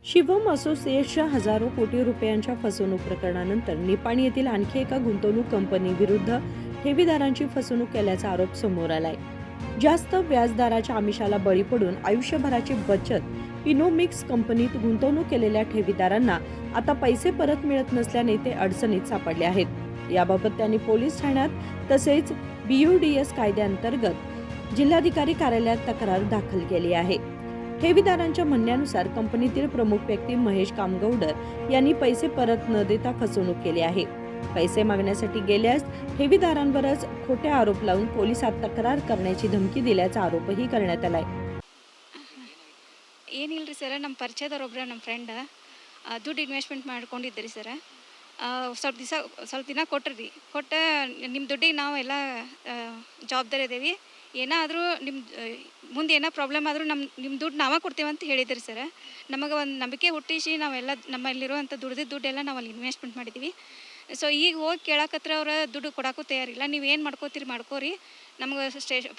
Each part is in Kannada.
शिवम असोसिएट्सच्या हजारो कोटी रुपयांच्या फसवणूक प्रकरणानंतर निपाणी येथील आणखी एका गुंतवणूक कंपनीविरुद्ध ठेवीदारांची फसवणूक केल्याचा आरोप समोर आलाय. जास्त व्याजदराच्या आमिषाला बळी पडून आयुष्यभराची बचत पिनोमिक्स कंपनीत गुंतवणूक केलेल्या ठेवीदारांना आता पैसे परत मिळत नसल्याने ते अडचणीत सापडले आहेत. याबाबत त्यांनी पोलीस ठाण्यात तसेच BUDS कायद्याअंतर्गत जिल्हाधिकारी कार्यालयात तक्रार दाखल केली आहे. ठेवीदारांच्या म्हणण्यानुसार कंपनीतील प्रमुख व्यक्ती महेश कामगौडर यांनी पैसे परत न देता फसवणूक केली आहे. पैसे मागण्यासाठी गेल्यास ठेवीदारांवरच खोटे आरोप लावून पोलिसात तक्रार करण्याची धमकी दिल्याचा आरोपही करण्यात आलाय. ಏನಿಲ್ಲರಿ ಸರ್, ನಮ್ಮ ಪರಿಚಯದವ್ರೊಬ್ಬರು ನಮ್ಮ ಫ್ರೆಂಡ್ ದುಡ್ಡು ಇನ್ವೆಸ್ಟ್ಮೆಂಟ್ ಮಾಡ್ಕೊಂಡಿದ್ರಿ ಸರ್. ಸ್ವಲ್ಪ ದಿನ ಕೊಟ್ರಿ. ನಿಮ್ಮ ದುಡ್ಡಿಗೆ ನಾವು ಎಲ್ಲ ಜವಾಬ್ದಾರಿ ಇದ್ದೀವಿ. ಏನಾದರೂ ಮುಂದೆ ಏನೋ ಪ್ರಾಬ್ಲಮ್ ಆದರೂ ನಿಮ್ಮ ದುಡ್ಡು ನಾವೇ ಕೊಡ್ತೇವೆ ಅಂತ ಹೇಳಿದ್ರಿ ಸರ್. ನಮಗೆ ಒಂದು ನಂಬಿಕೆ ಹುಟ್ಟಿಸಿ ನಾವೆಲ್ಲ ನಮ್ಮಲ್ಲಿರುವಂಥ ದುಡ್ಡೆಲ್ಲ ನಾವು ಅಲ್ಲಿ ಇನ್ವೆಸ್ಟ್ಮೆಂಟ್ ಮಾಡಿದ್ದೀವಿ. ಸೊ ಈಗ ಹೋಗಿ ಕೇಳಕತ್ರ ಅವ್ರ ದುಡ್ಡು ಕೊಡೋಕ್ಕೂ ತಯಾರಿಲ್ಲ. ನೀವು ಏನು ಮಾಡ್ಕೋತೀರಿ ಮಾಡ್ಕೋರಿ, ನಮಗೆ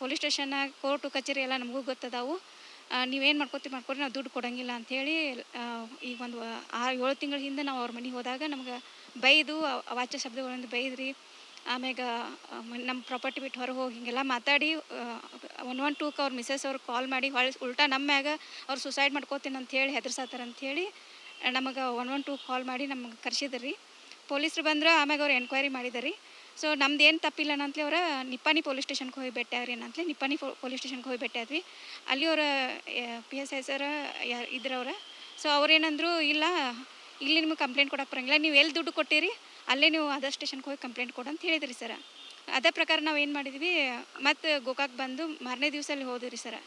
ಪೊಲೀಸ್ ಸ್ಟೇಷನ್, ಕೋರ್ಟು ಕಚೇರಿ ಎಲ್ಲ ನಮಗೂ ಗೊತ್ತದಾವು. ನೀವೇನು ಮಾಡ್ಕೋರಿ, ನಾವು ದುಡ್ಡು ಕೊಡೋಂಗಿಲ್ಲ ಅಂಥೇಳಿ ಈಗ ಒಂದು 6-7 ತಿಂಗಳ ಹಿಂದೆ ನಾವು ಅವ್ರ ಮನೆಗೆ ಹೋದಾಗ ನಮ್ಗೆ ಬೈದು ಅವಾಚ್ಯ ಶಬ್ದಗಳಿಂದ ಬೈದ್ರಿ. ಆಮ್ಯಾಗ ನಮ್ಮ ಪ್ರಾಪರ್ಟಿ ಬಿಟ್ಟು ಹೊರಗೆ ಹೋಗಿ ಹಿಂಗೆಲ್ಲ ಮಾತಾಡಿ 112ಕ್ಕೆ ಅವ್ರ ಮಿಸ್ಸಸ್ ಅವ್ರು ಕಾಲ್ ಮಾಡಿ ಉಲ್ಟಾ ನಮ್ಮ ಮ್ಯಾಗ ಅವ್ರು ಸುಸೈಡ್ ಮಾಡ್ಕೋತೀನಿ ಅಂಥೇಳಿ ಹೆದರ್ಸಾತಾರ ಅಂಥೇಳಿ ನಮಗೆ 112 ಕಾಲ್ ಮಾಡಿ ನಮಗೆ ಕರ್ಸಿದ್ರಿ. ಪೊಲೀಸರು ಬಂದ್ರೆ ಆಮ್ಯಾಗ ಅವ್ರು ಎನ್ಕ್ವೈರಿ ಮಾಡಿದಾರೆ. ಸೊ ನಮ್ದು ಏನು ತಪ್ಪಿಲ್ಲ ಅಂತಲೇ ಅವ್ರ ನಿಪ್ಪಾಣಿ ಪೊಲೀಸ್ ಸ್ಟೇಷನ್ಗೆ ಹೋಗಿ ಭೇಟಿಯಾಗ್ರಿ ಅಂತಲೇ ನಿಪ್ಪಾಣಿ ಪೊಲೀಸ್ ಸ್ಟೇಷನ್ಗೆ ಹೋಗಿ ಭೇಟಿಯಾದ್ವಿ. ಅಲ್ಲಿ ಅವರ PSI ಸರ್ ಇದ್ರವ್ರ. ಸೊ ಅವ್ರೇನಂದ್ರು, ಇಲ್ಲ ಇಲ್ಲಿ ನಿಮಗೆ ಕಂಪ್ಲೇಂಟ್ ಕೊಡಕ್ಕೆ ಬರೋಂಗಿಲ್ಲ, ನೀವು ಎಲ್ಲಿ ದುಡ್ಡು ಕೊಟ್ಟಿರಿ ಅಲ್ಲೇ ನೀವು ಅದರ್ ಸ್ಟೇಷನ್ಗೆ ಹೋಗಿ ಕಂಪ್ಲೇಂಟ್ ಕೊಡು ಅಂತ ಹೇಳಿದ್ರಿ ಸರ್. ಅದೇ ಪ್ರಕಾರ ನಾವು ಏನು ಮಾಡಿದ್ವಿ, ಮತ್ತು ಗೋಕಾಕ್ ಬಂದು ಮಾರನೇ ದಿವಸ ಅಲ್ಲಿ ಹೋದ್ರಿ ಸರ್.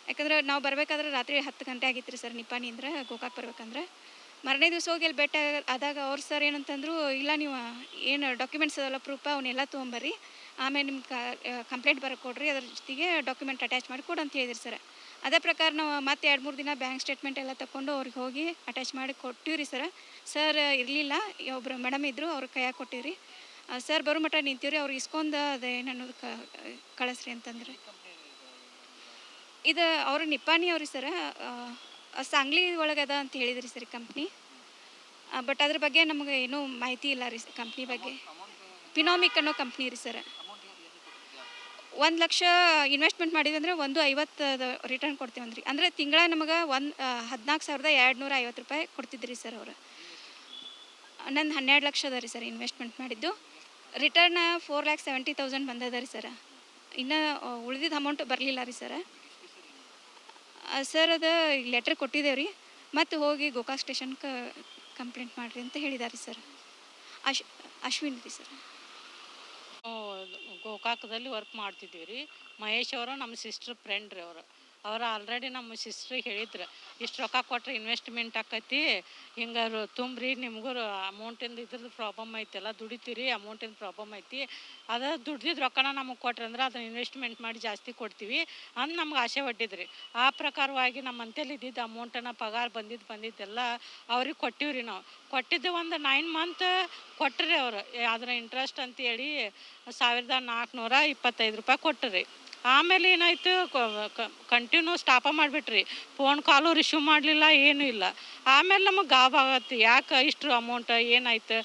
ಯಾಕಂದ್ರೆ ನಾವು ಬರಬೇಕಾದ್ರೆ ರಾತ್ರಿ 10 ಗಂಟೆ ಆಗಿತ್ತು ರೀ ಸರ್. ನಿಪ್ಪಾಣಿಯಿಂದ ಗೋಕಾಕ್ ಬರ್ಬೇಕಂದ್ರೆ ಮಾರನೇ ದಿವಸ ಹೋಗಿ ಅಲ್ಲಿ ಭೇಟಿ ಆದಾಗ ಅವ್ರು ಸರ್ ಏನಂತಂದ್ರು, ಇಲ್ಲ ನೀವು ಏನು ಡಾಕ್ಯುಮೆಂಟ್ಸ್ ಅದಲ್ಲ ಪ್ರೂಫ ಅವನ್ನೆಲ್ಲ ತೊಗೊಂಬರ್ರಿ, ಆಮೇಲೆ ನಿಮ್ಮ ಕಂಪ್ಲೇಂಟ್ ಬರೋಕ್ಕೆ ಕೊಡ್ರಿ, ಅದ್ರ ಜೊತೆಗೆ ಡಾಕ್ಯುಮೆಂಟ್ ಅಟ್ಯಾಚ್ ಮಾಡಿ ಕೊಡು ಅಂತ ಹೇಳಿದ್ರಿ ಸರ್. ಅದೇ ಪ್ರಕಾರ ನಾವು ಮತ್ತೆ 2-3 ದಿನ ಬ್ಯಾಂಕ್ ಸ್ಟೇಟ್ಮೆಂಟ್ ಎಲ್ಲ ತಗೊಂಡು ಅವ್ರಿಗೆ ಹೋಗಿ ಅಟ್ಯಾಚ್ ಮಾಡಿ ಕೊಟ್ಟಿವಿ ರೀ ಸರ್. ಸರ್ ಇರಲಿಲ್ಲ, ಒಬ್ಬರು ಮೇಡಮ್ ಇದ್ದರು, ಅವ್ರ ಕೈಯಾಗ ಕೊಟ್ಟಿವ್ರಿ. ಸರ್ ಬರೋ ಮಟ್ಟ ನಿಂತೀವ್ರಿ, ಅವ್ರು ಇಸ್ಕೊಂಡು ಅದೇನನ್ನೋದು ಕಳಿಸ್ರಿ ಅಂತಂದ್ರೆ. ಇದು ಅವರು ನಿಪ್ಪಾಣಿ ಅವ್ರಿ ಸರ್, ಸಾಂಗ್ಲಿ ಒಳಗದ ಅಂತ ಹೇಳಿದ್ರಿ ಸರ್ ಕಂಪ್ನಿ. ಬಟ್ ಅದ್ರ ಬಗ್ಗೆ ನಮಗೆ ಏನೂ ಮಾಹಿತಿ ಇಲ್ಲ ರೀ ಕಂಪ್ನಿ ಬಗ್ಗೆ. ಪಿನೋಮಿಕ್ ಅನ್ನೋ ಕಂಪ್ನಿ ರೀ ಸರ್. 1 ಲಕ್ಷ ಇನ್ವೆಸ್ಟ್ಮೆಂಟ್ ಮಾಡಿದ್ವಿ ಅಂದರೆ 150 ರಿಟರ್ನ್ ಕೊಡ್ತೀವಂದ್ರಿ. ಅಂದರೆ ತಿಂಗಳ ನಮಗೆ 14,250 ರೂಪಾಯಿ ಕೊಡ್ತಿದ್ರಿ ಸರ್ ಅವರು. ನಂದು 12 ಲಕ್ಷ ಅದ ರೀ ಸರ್ ಇನ್ವೆಸ್ಟ್ಮೆಂಟ್ ಮಾಡಿದ್ದು. ರಿಟರ್ನ್ 4,70,000 ಬಂದದ ರೀ ಸರ್. ಇನ್ನು ಉಳಿದಿದ್ದ ಅಮೌಂಟ್ ಬರಲಿಲ್ಲ ರೀ ಸರ್. ಸರ್ ಅದು ಲೆಟ್ರ್ ಕೊಟ್ಟಿದ್ದೇವೆ ರೀ, ಮತ್ತು ಹೋಗಿ ಗೋಕಾಕ್ ಸ್ಟೇಷನ್ಗೆ ಕಂಪ್ಲೇಂಟ್ ಮಾಡಿರಿ ಅಂತ ಹೇಳಿದ್ದಾರೆ ಸರ್. ಅಶ್ವಿನ್ ರೀ ಸರ್. ಗೋಕಾಕದಲ್ಲಿ ವರ್ಕ್ ಮಾಡ್ತಿದ್ದೀವಿ ರೀ. ಮಹೇಶ್ ಅವರು ನಮ್ಮ ಸಿಸ್ಟ್ರ್ ಫ್ರೆಂಡ್ ರೀ. ಅವರು ಆಲ್ರೆಡಿ ನಮ್ಮ ಸಿಸ್ಟ್ರಿಗೆ ಹೇಳಿದ್ರು, ಇಷ್ಟು ರೊಕ್ಕ ಕೊಟ್ಟರೆ ಇನ್ವೆಸ್ಟ್ಮೆಂಟ್ ಆಕೈತಿ, ಹಿಂಗೆ ತುಂಬ್ರಿ, ನಿಮಗೂ ಅಮೌಂಟಿಂದ ಇದ್ರದ್ದು ಪ್ರಾಬ್ಲಮ್ ಐತೆಲ್ಲ, ದುಡಿತೀರಿ, ಅಮೌಂಟಿಂದ ಪ್ರಾಬ್ಲಮ್ ಐತಿ, ಅದು ದುಡ್ದಿದ್ದು ರೊಕ್ಕನ ನಮಗೆ ಕೊಟ್ರಿ ಅಂದ್ರೆ ಅದನ್ನು ಇನ್ವೆಸ್ಟ್ಮೆಂಟ್ ಮಾಡಿ ಜಾಸ್ತಿ ಕೊಡ್ತೀವಿ ಅಂತ ನಮ್ಗೆ ಆಸೆ ಒಡ್ಡಿದ್ರಿ. ಆ ಪ್ರಕಾರವಾಗಿ ನಮ್ಮ ಮಂತೇಲಿ ಇದ್ದಿದ್ದು ಅಮೌಂಟನ್ನು ಪಗಾರ ಬಂದಿದ್ದೆಲ್ಲ ಅವ್ರಿಗೆ ಕೊಟ್ಟಿವಿ ರೀ. ನಾವು ಕೊಟ್ಟಿದ್ದು ಒಂದು 9 ಮಂತ್ ಕೊಟ್ಟರಿ ಅವರು. ಅದರ ಇಂಟ್ರೆಸ್ಟ್ ಅಂತೇಳಿ 1,425 ರೂಪಾಯಿ ಕೊಟ್ಟರಿ. ಆಮೇಲೆ ಏನಾಯ್ತು, ಕಂಟಿನ್ಯೂ ಸ್ಟಾಪ ಮಾಡಿಬಿಟ್ರಿ. ಫೋನ್ ಕಾಲು ರಿಸೀವ್ ಮಾಡಲಿಲ್ಲ, ಏನೂ ಇಲ್ಲ. ಆಮೇಲೆ ನಮಗೆ ಗಾಬ್ ಆಗತ್ತೆ, ಯಾಕೆ ಇಷ್ಟು ಅಮೌಂಟ್ ಏನಾಯ್ತು.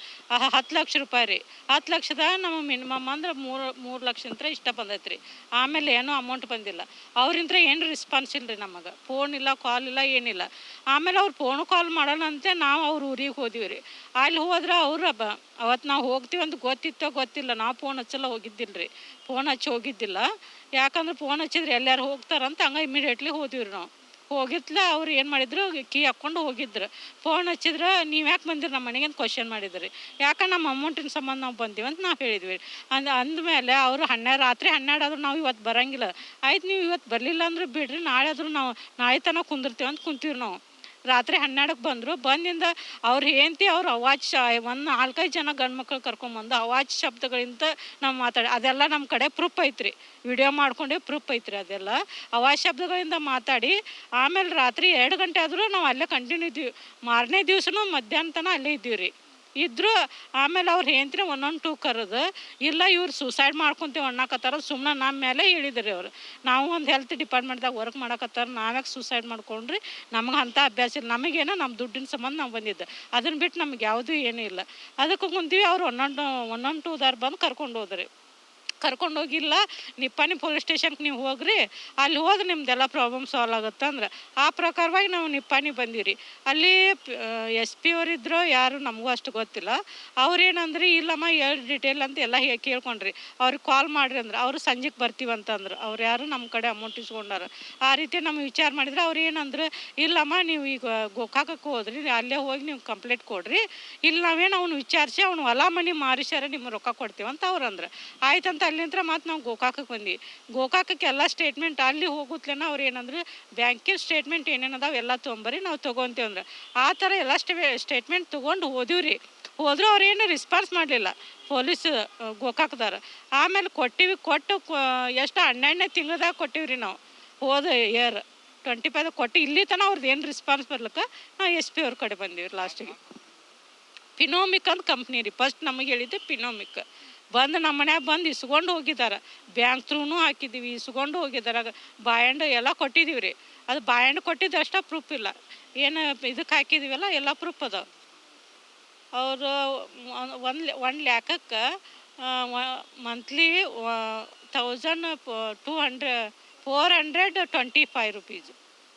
10 ಲಕ್ಷ ರೂಪಾಯಿ ರೀ. 10 ಲಕ್ಷದಾಗ ನಮಗೆ ಮಿನಿಮಮ್ ಅಂದ್ರೆ 3 ಲಕ್ಷ ಅಂತ ಇಷ್ಟ ಬಂದೈತೆ ರೀ. ಆಮೇಲೆ ಏನೂ ಅಮೌಂಟ್ ಬಂದಿಲ್ಲ. ಅವ್ರಿಂತ ಏನು ರೆಸ್ಪಾನ್ಸ್ ಇಲ್ಲ ರೀ ನಮಗೆ. ಫೋನ್ ಇಲ್ಲ, ಕಾಲ್ ಇಲ್ಲ, ಏನಿಲ್ಲ. ಆಮೇಲೆ ಅವ್ರು ಫೋನು ಕಾಲ್ ಮಾಡೋಣಂತೆ ನಾವು ಅವ್ರ ಊರಿಗೆ ಹೋದಿವಿ ರೀ. ಅಲ್ಲಿ ಹೋದ್ರೆ ಅವ್ರು ಅವತ್ತು ನಾವು ಹೋಗ್ತೀವಿ ಅಂತ ಗೊತ್ತಿತ್ತೋ ಗೊತ್ತಿಲ್ಲ, ನಾವು ಫೋನ್ ಹಚ್ಚಲ್ಲ ಹೋಗಿದ್ದಿಲ್ಲ ರೀ. ಫೋನ್ ಹಚ್ಚಿ ಹೋಗಿದ್ದಿಲ್ಲ, ಯಾಕಂದ್ರೆ ಫೋನ್ ಹಚ್ಚಿದ್ರೆ ಎಲ್ಲರೂ ಹೋಗ್ತಾರಂತ ಹಂಗೆ ಇಮಿಡಿಯೇಟ್ಲಿ ಹೋದಿವ್ರಿ ನಾವು. ಹೋಗಿತ್ಲ ಅವ್ರು ಏನು ಮಾಡಿದ್ರು, ಕೀ ಹಾಕ್ಕೊಂಡು ಹೋಗಿದ್ರು. ಫೋನ್ ಹಚ್ಚಿದ್ರೆ ನೀವು ಯಾಕೆ ಬಂದಿರಿ ನಮ್ಮ ಮನೆಗೆ ಅಂತ ಕ್ವಶನ್ ಮಾಡಿದ್ರಿ. ಯಾಕೆ ನಮ್ಮ ಅಮೌಂಟಿನ ಸಂಬಂಧ ನಾವು ಬಂದೀವಿ ಅಂತ ನಾವು ಹೇಳಿದ್ವಿ. ಅಂದಮೇಲೆ ಅವರು ರಾತ್ರಿ 12 ಆದ್ರೂ ನಾವು ಇವತ್ತು ಬರೋಂಗಿಲ್ಲ, ಆಯ್ತು ನೀವು ಇವತ್ತು ಬರಲಿಲ್ಲ ಅಂದ್ರೆ ಬಿಡ್ರಿ, ನಾಳೆ ಆದರೂ ನಾವು ನಾಳೆ ತನಕ ಕುಂದಿರ್ತೀವಿ ಅಂತ ಕುಂತೀವಿ ನಾವು. ರಾತ್ರಿ 12ಕ್ಕೆ ಬಂದರು. ಬಂದಿಂದ ಅವ್ರು ಹೆಂಡ್ತಿ ಅವ್ರು ಅವಾಜ್ ಒಂದು 4-5 ಜನ ಗಂಡು ಮಕ್ಕಳು ಕರ್ಕೊಂಬಂದು ಅವಾಜ್ ಶಬ್ದಗಳಿಂದ ನಾವು ಮಾತಾಡಿ, ಅದೆಲ್ಲ ನಮ್ಮ ಕಡೆ ಪ್ರೂಫ್ ಐತ್ರಿ, ವಿಡಿಯೋ ಮಾಡ್ಕೊಂಡೇ ಪ್ರೂಫ್ ಐತ್ರಿ. ಅದೆಲ್ಲ ಅವಾಜ್ ಶಬ್ದಗಳಿಂದ ಮಾತಾಡಿ ಆಮೇಲೆ ರಾತ್ರಿ 2 ಗಂಟೆ ಆದರೂ ನಾವು ಅಲ್ಲೇ ಕಂಟಿನ್ಯೂ ಇದ್ದೀವಿ. ಮಾರನೇ ದಿವ್ಸನೂ ಮಧ್ಯಾಹ್ನ ತನಕ ಅಲ್ಲೇ ಇದ್ದೀವಿ ರೀ. ಇದ್ದರೂ ಆಮೇಲೆ ಅವ್ರು ಹೆಂಡ್ತಿನ ಒಂದೊಂದು ಟೂ ಕರೆದು ಇಲ್ಲ ಇವ್ರು ಸೂಸೈಡ್ ಮಾಡ್ಕೊತೀವಿ ಅನ್ನಕತ್ತಾರ. ಸುಮ್ಮನೆ ನಮ್ಮ ಮೇಲೆ ಹೇಳಿದ್ರಿ ಅವ್ರು. ನಾವು ಒಂದು ಹೆಲ್ತ್ ಡಿಪಾರ್ಟ್ಮೆಂಟ್ದಾಗ ವರ್ಕ್ ಮಾಡಕತ್ತಾರ, ನಾವ್ಯಾಕೆ ಸೂಸೈಡ್ ಮಾಡ್ಕೊಂಡ್ರಿ, ನಮಗೆ ಅಂಥ ಅಭ್ಯಾಸ ಇಲ್ಲ, ನಮಗೇನೋ ನಮ್ಮ ದುಡ್ಡಿನ ಸಂಬಂಧ ನಾವು ಬಂದಿದ್ದು, ಅದನ್ನು ಬಿಟ್ಟು ನಮ್ಗೆ ಯಾವುದೂ ಏನೂ ಇಲ್ಲ. ಅದಕ್ಕೆ ಕುಂತೀವಿ. ಅವ್ರು ಒಂದೊಂದು ಟೂದಾರು ಬಂದು ಕರ್ಕೊಂಡು ಹೋದ್ರಿ. ಕರ್ಕೊಂಡೋಗಿಲ್ಲ, ನಿಪ್ಪಾಣಿ ಪೊಲೀಸ್ ಸ್ಟೇಷನ್ಗೆ ನೀವು ಹೋಗ್ರಿ, ಅಲ್ಲಿ ಹೋದ್ರೆ ನಿಮ್ದೆಲ್ಲ ಪ್ರಾಬ್ಲಮ್ ಸಾಲ್ವ್ ಆಗುತ್ತೆ ಅಂದ್ರೆ ಆ ಪ್ರಕಾರವಾಗಿ ನಾವು ನಿಪ್ಪಾಣಿ ಬಂದೀವಿ. ಅಲ್ಲಿ SP ಅವರಿದ್ರು, ಯಾರು ನಮಗೂ ಅಷ್ಟು ಗೊತ್ತಿಲ್ಲ. ಅವ್ರೇನಂದ್ರಿ ಇಲ್ಲಮ್ಮ ಹೇಳಿ ಡಿಟೇಲ್ ಅಂತ ಎಲ್ಲ ಕೇಳ್ಕೊಂಡ್ರಿ. ಅವ್ರಿಗೆ ಕಾಲ್ ಮಾಡಿರಿ ಅಂದ್ರೆ ಅವರು ಸಂಜೆಗೆ ಬರ್ತೀವಂತಂದ್ರು. ಅವ್ರು ಯಾರು ನಮ್ಮ ಕಡೆ ಅಮೌಂಟ್ ಇಸ್ಕೊಂಡಾರ. ಆ ರೀತಿ ನಮ್ಗೆ ವಿಚಾರ ಮಾಡಿದ್ರೆ ಅವ್ರು ಏನಂದ್ರೆ ಇಲ್ಲಮ್ಮ ನೀವು ಈಗ ಗೋಕಾಕಕ್ಕೆ ಹೋದ್ರಿ, ಅಲ್ಲೇ ಹೋಗಿ ನೀವು ಕಂಪ್ಲೇಂಟ್ ಕೊಡ್ರಿ, ಇಲ್ಲಿ ನಾವೇನು ಅವ್ನು ವಿಚಾರಿಸಿ ಅವ್ನು ಹೊಲ ಮನೆ ಮಾರಿಸ್ಯಾರ ನಿಮ್ಗೆ ರೊಕ್ಕ ಕೊಡ್ತೀವಂತ ಅವ್ರು ಅಂದ್ರೆ. ಆಯ್ತಂತ ಅಲ್ಲಿಂದ ಮತ್ತು ನಾವು ಗೋಕಾಕಕ್ಕೆ ಬಂದ್ವಿ. ಗೋಕಾಕಕ್ಕೆ ಎಲ್ಲ ಸ್ಟೇಟ್ಮೆಂಟ್ ಅಲ್ಲಿ ಹೋಗುತ್ತಲೇನ ಅವ್ರು ಏನಂದ್ರೆ ಬ್ಯಾಂಕಿನ ಸ್ಟೇಟ್ಮೆಂಟ್ ಏನೇನದಾವೆ ಎಲ್ಲ ತೊಗೊಂಬರಿ, ನಾವು ತೊಗೊತೀವಿ ಅಂದ್ರೆ ಆ ಥರ ಎಲ್ಲ ಸ್ಟೇಟ್ಮೆಂಟ್ ತೊಗೊಂಡು ಹೋದಿವ್ರಿ. ಹೋದ್ರೂ ಅವ್ರೇನು ರೆಸ್ಪಾನ್ಸ್ ಮಾಡಲಿಲ್ಲ ಪೊಲೀಸ್ ಗೋಕಾಕ್ದಾರ. ಆಮೇಲೆ ಕೊಟ್ಟು ಎಷ್ಟು 12ನೇ ತಿಂಗಳದಾಗ ಕೊಟ್ಟಿವ್ರಿ ನಾವು. ಹೋದ ಇಯರ್ 25 ಕೊಟ್ಟು ಇಲ್ಲಿ ತನಕ ಅವ್ರದ್ದು ಏನು ರೆಸ್ಪಾನ್ಸ್ ಬರ್ಲಿಕ್ಕೆ ನಾವು SP ಅವ್ರ ಕಡೆ ಬಂದೀವಿ. ಲಾಸ್ಟಿಗೆ ಪಿನೋಮಿಕ್ ಅಂತ ಕಂಪ್ನಿ ರೀ. ಫಸ್ಟ್ ನಮಗೆ ಹೇಳಿದ್ದೆ ಪಿನೋಮಿಕ್. ಬಂದು ನಮ್ಮ ಮನ್ಯಾಗ ಬಂದು ಇಸ್ಕೊಂಡು ಹೋಗಿದ್ದಾರೆ. ಬ್ಯಾಂಕ್ ಥ್ರೂನು ಹಾಕಿದ್ದೀವಿ, ಇಸ್ಕೊಂಡು ಹೋಗಿದ್ದಾರೆ. ಬಾಯಂಡ್ ಎಲ್ಲ ಕೊಟ್ಟಿದ್ದೀವಿ ರೀ. ಅದು ಬಾಯಂಡ್ ಕೊಟ್ಟಿದ್ದು ಅಷ್ಟೇ ಪ್ರೂಫ್ ಇಲ್ಲ. ಏನು ಇದಕ್ಕೆ ಹಾಕಿದ್ದೀವಲ್ಲ ಎಲ್ಲ ಪ್ರೂಫ್ ಅದಾವೆ. ಅವರು 1 ಲ್ಯಾಕಕ್ಕೆ ಮಂತ್ಲಿ 425 ರೂಪೀಸ್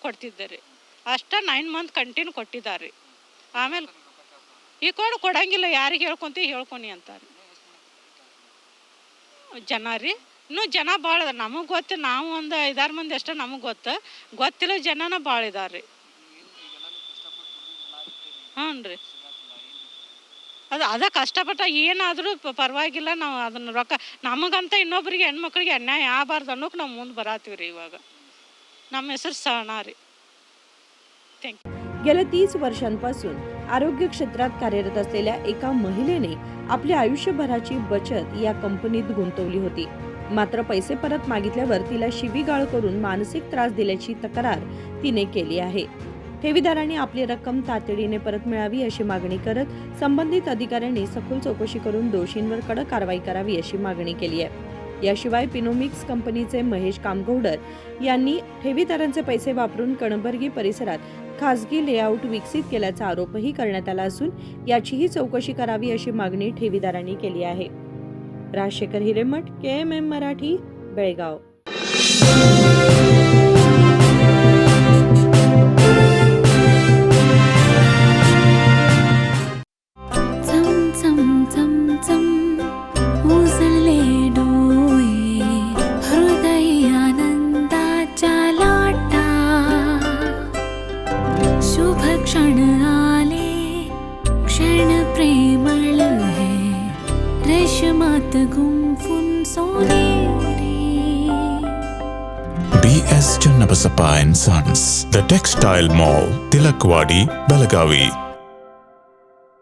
ಕೊಡ್ತಿದ್ದಾರೆ. ಅಷ್ಟೇ 9 ಮಂತ್ ಕಂಟಿನ್ಯೂ ಕೊಟ್ಟಿದ್ದಾರೆ. ಆಮೇಲೆ ಈ ಕೊಡಂಗಿಲ್ಲ, ಯಾರಿಗೆ ಹೇಳ್ಕೊನಿ ಅಂತಾರೆ ಜನ ರೀ. ಇನ್ನೂ ಜನ ಭಾಳ ಅದ, ನಮಗೆ ಗೊತ್ತು. ನಾವು ಒಂದು 5-6 ಮಂದಿ ಅಷ್ಟೇ ನಮಗೆ ಗೊತ್ತಿಲ್ಲ. ಜನನ ಭಾಳ ಇದಾರೆ ರೀ. ಹ್ಞೂ ರೀ, ಅದ ಕಷ್ಟಪಟ್ಟ ಏನಾದರೂ ಪರವಾಗಿಲ್ಲ. ನಾವು ಅದನ್ನು ರೊಕ್ಕ ನಮಗಂತ ಇನ್ನೊಬ್ಬರಿಗೆ ಹೆಣ್ಮಕ್ಳಿಗೆ ಅನ್ಯಾಯ ಆಗಬಾರ್ದು ಅನ್ನೋಕೆ ನಾವು ಮುಂದೆ ಬರತ್ತೀವಿ ರೀ. ಇವಾಗ ನಮ್ಮ ಹೆಸರು ಸಹನಾ ರೀ. Thank you. गेल्या 30 वर्षांपासून आरोग्य क्षेत्रात कार्यरत असलेल्या एका महिलेने आपली आयुष्यभराची बचत या कंपनीत गुंतवली होती. मात्र पैसे परत मागितल्यावर तिला शिवीगाळ करून मानसिक त्रास दिल्याची तक्रार तिने केली आहे. ठेवीदारांनी आपली रक्कम तातडीने परत मिळावी अशी मागणी करत संबंधित अधिकाऱ्यांनी सखोल चौकशी करून दोषींवर कडक कारवाई करावी अशी मागणी केली आहे. याशिवाय पिनोमिक्स कंपनीचे महेश कामगौडर यांनी ठेवीदारांचे पैसे वापरून कणबर्गी परिसरात खासगी लेआउट विकसित केल्याचा आरोपही करण्यात आला असून याचीही चौकशी करावी अशी मागणी ठेवीदारांनी केली आहे. राजशेखर हिरेमठ, KMM मराठी, बेळगाव. क्षण आले, क्षण प्रेमळ है, रेशमात गुंफून सोनेरी. BS Channabasappa and Sons, The Textile Mall, Tilakvadi, Belagavi.